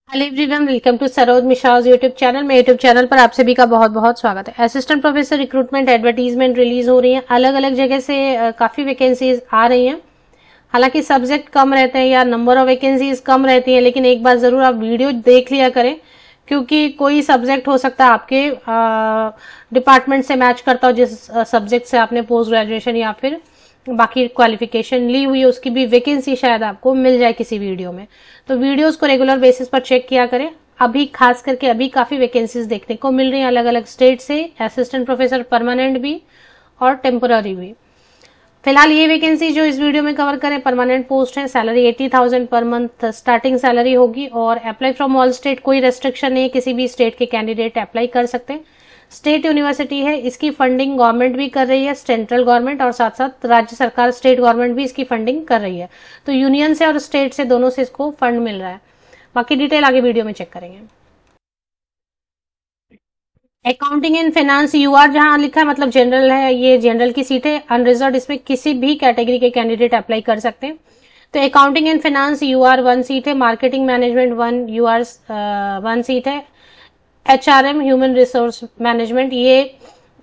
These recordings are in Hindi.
Hello everyone, welcome to Saroj Mishra's YouTube channel. मेरे यूट्यूब चैनल पर आप सभी का बहुत बहुत स्वागत है। Assistant professor recruitment advertisement release हो रही है। अलग अलग जगह से काफी वैकेंसीज आ रही हैं। हालांकि सब्जेक्ट कम रहते हैं या नंबर ऑफ वैकेंसीज कम रहती है, लेकिन एक बार जरूर आप वीडियो देख लिया करें, क्योंकि कोई सब्जेक्ट हो सकता है आपके डिपार्टमेंट से मैच करता हो, जिस सब्जेक्ट से आपने पोस्ट ग्रेजुएशन या फिर बाकी क्वालिफिकेशन ली हुई है, उसकी भी वैकेंसी शायद आपको मिल जाए किसी वीडियो में। तो वीडियोस को रेगुलर बेसिस पर चेक किया करें। अभी खास करके अभी काफी वैकेंसीज देखने को मिल रही हैं अलग अलग स्टेट से, असिस्टेंट प्रोफेसर परमानेंट भी और टेम्पोररी भी। फिलहाल ये वैकेंसी जो इस वीडियो में कवर करें परमानेंट पोस्ट है। Salary 80,000 per month starting salary होगी और अप्लाई फ्रॉम ऑल स्टेट, कोई रेस्ट्रिक्शन नहीं है, किसी भी स्टेट के कैंडिडेट अप्लाई कर सकते हैं। स्टेट यूनिवर्सिटी है, इसकी फंडिंग गवर्नमेंट भी कर रही है, सेंट्रल गवर्नमेंट, और साथ साथ राज्य सरकार स्टेट गवर्नमेंट भी इसकी फंडिंग कर रही है। तो यूनियन से और स्टेट से दोनों से इसको फंड मिल रहा है। बाकी डिटेल आगे वीडियो में चेक करेंगे। अकाउंटिंग एंड फाइनेंस यूआर जहां लिखा है मतलब जनरल है, ये जनरल की सीट है। अनरिजर्व इसमें किसी भी कैटेगरी के कैंडिडेट अप्लाई कर सकते हैं। तो accounting and finance UR 1 seat है। मार्केटिंग मैनेजमेंट 1 यूआर 1 सीट है। एचआरएम ह्यूमन रिसोर्स मैनेजमेंट ये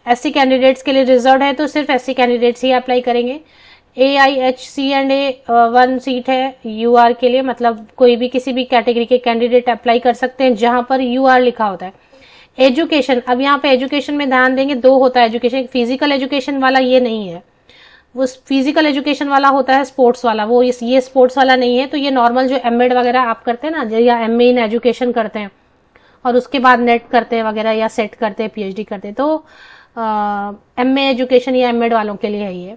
एससी कैंडिडेट्स के लिए रिजर्व है, तो सिर्फ एससी कैंडिडेट्स ही अप्लाई करेंगे। AIHC&A 1 सीट है यूआर के लिए, मतलब कोई भी किसी भी कैटेगरी के कैंडिडेट अप्लाई कर सकते हैं जहां पर यूआर लिखा होता है। एजुकेशन, अब यहाँ पे एजुकेशन में ध्यान देंगे, दो होता है एजुकेशन। फिजिकल एजुकेशन वाला ये नहीं है, वो फिजिकल एजुकेशन वाला होता है स्पोर्ट्स वाला, वो ये स्पोर्ट्स वाला नहीं है। तो ये नॉर्मल जो एमएड वगैरह आप करते हैं ना, या एमए इन एजुकेशन करते हैं और उसके बाद नेट करते हैं वगैरह या सेट करते हैं, पीएचडी करते हैं, तो एमए एजुकेशन या एमएड वालों के लिए है ये।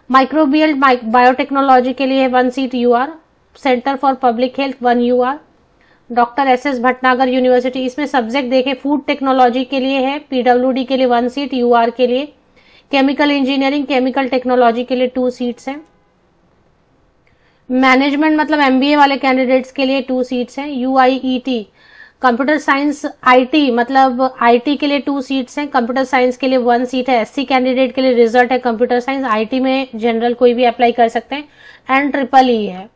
माइक्रोबियल बायोटेक्नोलॉजी के लिए 1 seat UR. Centre for public health 1 UR. Doctor SS Bhatnagar university, इसमें सब्जेक्ट देखें फूड टेक्नोलॉजी के लिए है। पीडब्ल्यूडी के लिए 1 सीट यूआर के लिए। केमिकल इंजीनियरिंग केमिकल टेक्नोलॉजी के लिए 2 सीट्स हैं। मैनेजमेंट मतलब एमबीए वाले कैंडिडेट्स के लिए 2 सीट्स हैं। यूआईईटी कंप्यूटर साइंस आईटी मतलब आईटी के लिए 2 सीट्स हैं। कंप्यूटर साइंस के लिए 1 सीट है। एससी कैंडिडेट के लिए रिजर्व है कंप्यूटर साइंस। आईटी में जनरल कोई भी अप्लाई कर सकते हैं। एंड ट्रिपल है।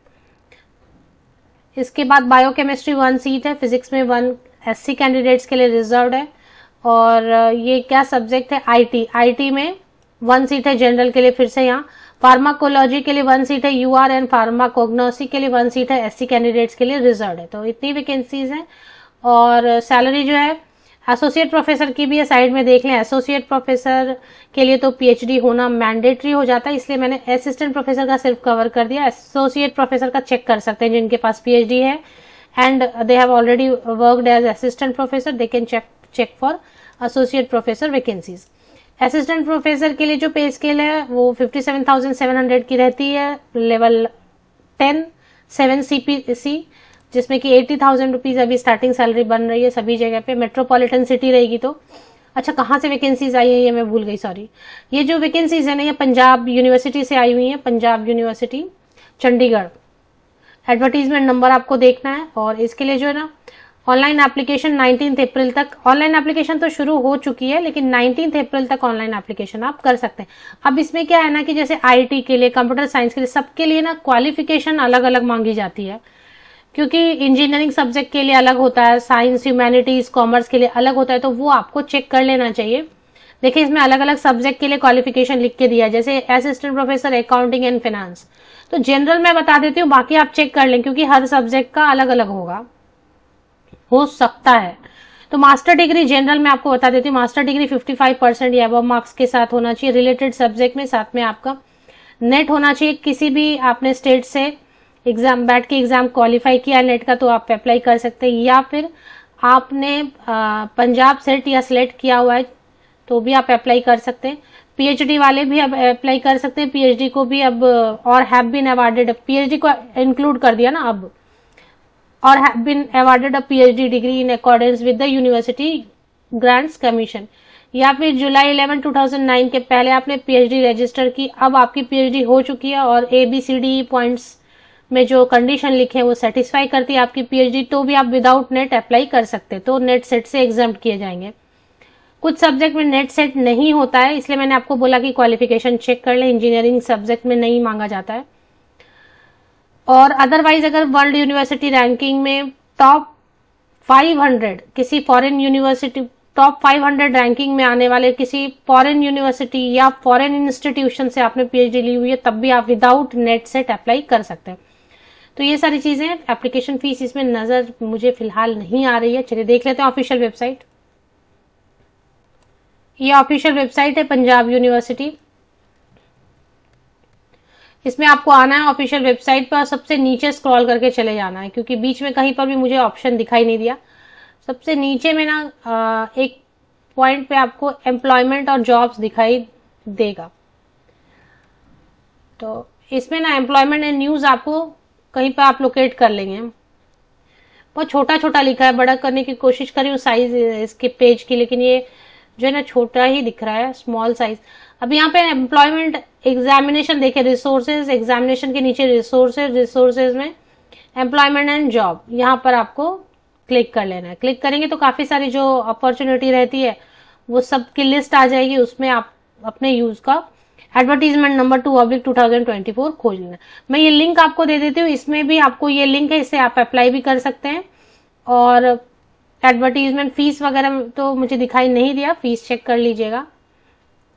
इसके बाद बायोकेमिस्ट्री 1 सीट है। फिजिक्स में 1 एससी कैंडिडेट्स के लिए रिजर्व है। और ये क्या सब्जेक्ट है? आईटी में 1 सीट है जनरल के लिए। फिर से यहाँ फार्माकोलॉजी के लिए 1 सीट है यूआर एंड फार्माकोग्नोसी के लिए 1 सीट है एससी कैंडिडेट्स के लिए रिजर्व है। तो इतनी वैकेंसीज हैं। और सैलरी जो है एसोसिएट प्रोफेसर की भी है, साइड में देख लें। एसोसिएट प्रोफेसर के लिए तो पीएचडी होना मैंडेटरी हो जाता है, इसलिए मैंने असिस्टेंट प्रोफेसर का सिर्फ कवर कर दिया। एसोसिएट प्रोफेसर का चेक कर सकते हैं जिनके पास पीएचडी है and they have already worked as assistant professor, they can check for associate professor vacancies. Assistant professor के लिए जो पे स्केल है वो 57,700 की रहती है। लेवल 10 7 CPC, जिसमें कि 80,000 रुपीज अभी स्टार्टिंग सैलरी बन रही है सभी जगह पे। मेट्रोपॉलिटन सिटी रहेगी तो। अच्छा, कहाँ से वैकेंसीज आई है ये मैं भूल गई, सॉरी। ये जो वैकेंसीज है ना, ये पंजाब यूनिवर्सिटी से आई हुई है। Punjab university Chandigarh. Advertisement number आपको देखना है। और इसके लिए जो है ना ऑनलाइन एप्लीकेशन 19 अप्रैल तक, ऑनलाइन एप्लीकेशन तो शुरू हो चुकी है लेकिन 19 अप्रैल तक ऑनलाइन एप्लीकेशन आप कर सकते हैं। अब इसमें क्या है ना कि जैसे आईटी के लिए, कंप्यूटर साइंस के लिए, सबके लिए ना क्वालिफिकेशन अलग अलग मांगी जाती है, क्योंकि इंजीनियरिंग सब्जेक्ट के लिए अलग होता है, साइंस ह्यूमैनिटीज कॉमर्स के लिए अलग होता है, तो वो आपको चेक कर लेना चाहिए। देखिए इसमें अलग अलग सब्जेक्ट के लिए क्वालिफिकेशन लिख के दिया है, जैसे assistant professor accounting and finance. तो जनरल मैं बता देती हूँ, बाकी आप चेक कर लें क्योंकि हर सब्जेक्ट का अलग अलग हो सकता है। तो मास्टर डिग्री जनरल में आपको बता देती हूँ, मास्टर डिग्री 55% या अबव मार्क्स के साथ होना चाहिए रिलेटेड सब्जेक्ट में। साथ में आपका नेट होना चाहिए, किसी भी आपने स्टेट से एग्जाम बैठ के एग्जाम क्वालिफाई किया नेट का तो आप अप्लाई कर सकते हैं, या फिर आपने पंजाब सेट या सिलेक्ट किया हुआ है तो भी आप अप्लाई कर सकते हैं। पीएचडी वाले भी अब अप्लाई कर सकते हैं, पीएचडी को भी अब, और हैव बीन अवार्डेड, पीएचडी को इंक्लूड कर दिया ना अब, और have been awarded a PhD degree in accordance with the university grants commission. या फिर जुलाई 11 2009 के पहले आपने पीएचडी रजिस्टर की, अब आपकी पीएचडी हो चुकी है और ABCD पॉइंट्स में जो कंडीशन लिखे हैं वो सेटिस्फाई करती है आपकी पीएचडी, तो भी आप विदाउट नेट अप्लाई कर सकते हैं। तो नेट सेट से एग्जाम्प्ट किए जाएंगे। कुछ सब्जेक्ट में नेट सेट नहीं होता है, इसलिए मैंने आपको बोला कि क्वालिफिकेशन चेक कर ले। इंजीनियरिंग सब्जेक्ट में नहीं मांगा जाता है। और अदरवाइज अगर वर्ल्ड यूनिवर्सिटी रैंकिंग में टॉप 500 किसी फॉरेन यूनिवर्सिटी, टॉप 500 रैंकिंग में आने वाले किसी फॉरेन यूनिवर्सिटी या फॉरेन इंस्टीट्यूशन से आपने पीएचडी ली हुई है, तब भी आप विदाउट नेट सेट अप्लाई कर सकते हैं। तो ये सारी चीजें, एप्लीकेशन फीस इसमें नजर मुझे फिलहाल नहीं आ रही है। चलिए देख लेते हैं ऑफिशियल वेबसाइट। ये ऑफिशियल वेबसाइट है पंजाब यूनिवर्सिटी। इसमें आपको आना है ऑफिशियल वेबसाइट पर, सबसे नीचे स्क्रॉल करके चले जाना है, क्योंकि बीच में कहीं पर भी मुझे ऑप्शन दिखाई नहीं दिया। सबसे नीचे में ना एक पॉइंट पे आपको एम्प्लॉयमेंट और जॉब्स दिखाई देगा। तो इसमें ना एम्प्लॉयमेंट एंड न्यूज आपको कहीं पर आप लोकेट कर लेंगे। बहुत छोटा छोटा लिखा है, बड़ा करने की कोशिश करी हूँ साइज इसके पेज की, लेकिन ये जो है ना छोटा ही दिख रहा है, स्मॉल साइज। अब यहाँ पे एम्प्लॉयमेंट एग्जामिनेशन देखे, रिसोर्सेज, एग्जामिनेशन के नीचे रिसोर्सेज, रिसोर्सेज में एम्प्लॉयमेंट एंड जॉब, यहाँ पर आपको क्लिक कर लेना है। क्लिक करेंगे तो काफी सारी जो अपॉर्चुनिटी रहती है वो सब की लिस्ट आ जाएगी। उसमें आप अपने यूज का एडवर्टीजमेंट नंबर 2/2024 खोज लेना। मैं ये लिंक आपको दे देती हूँ, इसमें भी आपको ये लिंक है, इससे आप अप्लाई भी कर सकते हैं। और एडवर्टीजमेंट फीस वगैरह तो मुझे दिखाई नहीं दिया, फीस चेक कर लीजिएगा।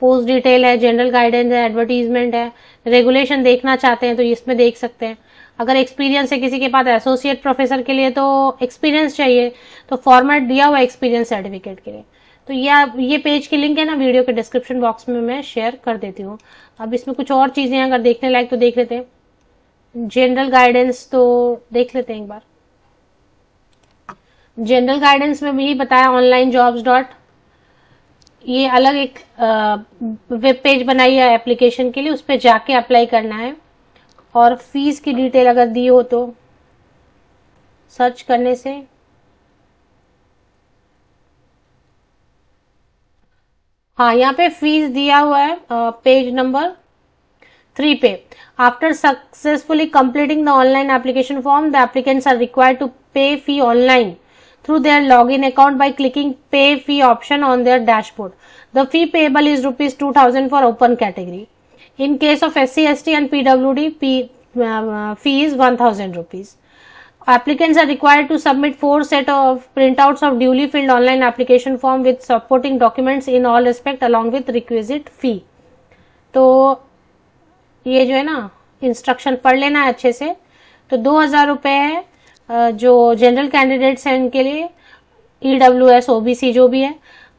पोस्ट डिटेल है, जनरल गाइडेंस है, एडवर्टीजमेंट है, रेगुलेशन देखना चाहते हैं तो इसमें देख सकते हैं। अगर एक्सपीरियंस है किसी के पास एसोसिएट प्रोफेसर के लिए तो एक्सपीरियंस चाहिए, तो फॉर्मेट दिया हुआ एक्सपीरियंस सर्टिफिकेट के लिए। तो ये पेज की लिंक है ना, वीडियो के डिस्क्रिप्शन बॉक्स में मैं शेयर कर देती हूँ। अब इसमें कुछ और चीजें अगर देखने लायक तो देख लेते हैं। जनरल गाइडेंस तो देख लेते हैं एक बार। जनरल गाइडेंस में भी बताया ऑनलाइन जॉब्स डॉट, ये अलग एक वेब पेज बनाई है एप्लीकेशन के लिए, उस पर जाके अप्लाई करना है। और फीस की डिटेल अगर दी हो तो सर्च करने से हाँ, यहाँ पे फीस दिया हुआ है पेज नंबर 3 पे। After successfully completing the online application form, the applicants are required to pay fee online through their login account by clicking pay fee option on their dashboard. The fee payable is ₹2,000 for open category. In case of SC, ST and PWD, fee is ₹1,000. Applicants are required to submit 4 set of printouts of duly filled online application form with supporting documents in all respect along with requisite fee. तो ये जो है ना इंस्ट्रक्शन पढ़ लेना है अच्छे से। तो 2,000 रुपए है जो जनरल कैंडिडेट्स हैं उनके लिए, EWS, OBC जो भी है,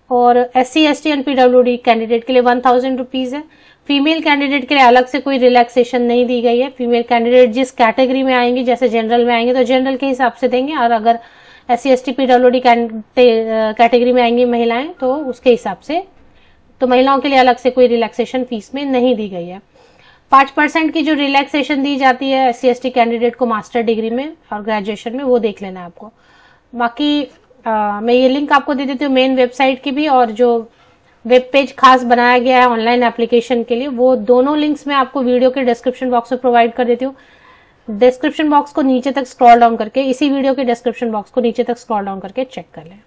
और SC, ST and PWD candidate के लिए 1,000 रुपीज है। फीमेल कैंडिडेट के लिए अलग से कोई रिलैक्सेशन नहीं दी गई है। फीमेल कैंडिडेट जिस कैटेगरी में आएंगी, जैसे जनरल में आएंगे तो जनरल के हिसाब से देंगे, और अगर SC, ST, PWD कैटेगरी में आएंगी महिलाएं तो उसके हिसाब से। तो महिलाओं के लिए अलग से कोई रिलैक्सेशन फीस में नहीं दी गई है। 5% की जो रिलैक्सेशन दी जाती है SC, ST कैंडिडेट को मास्टर डिग्री में और ग्रेजुएशन में, वो देख लेना है आपको। बाकी मैं ये लिंक आपको दे देती हूँ मेन वेबसाइट की भी, और जो वेब पेज खास बनाया गया है ऑनलाइन एप्लीकेशन के लिए, वो दोनों लिंक्स मैं आपको वीडियो के डिस्क्रिप्शन बॉक्स में प्रोवाइड कर देती हूँ। डिस्क्रिप्शन बॉक्स को नीचे तक स्क्रॉल डाउन करके, इसी वीडियो के डिस्क्रिप्शन बॉक्स को नीचे तक स्क्रॉल डाउन करके चेक कर लें।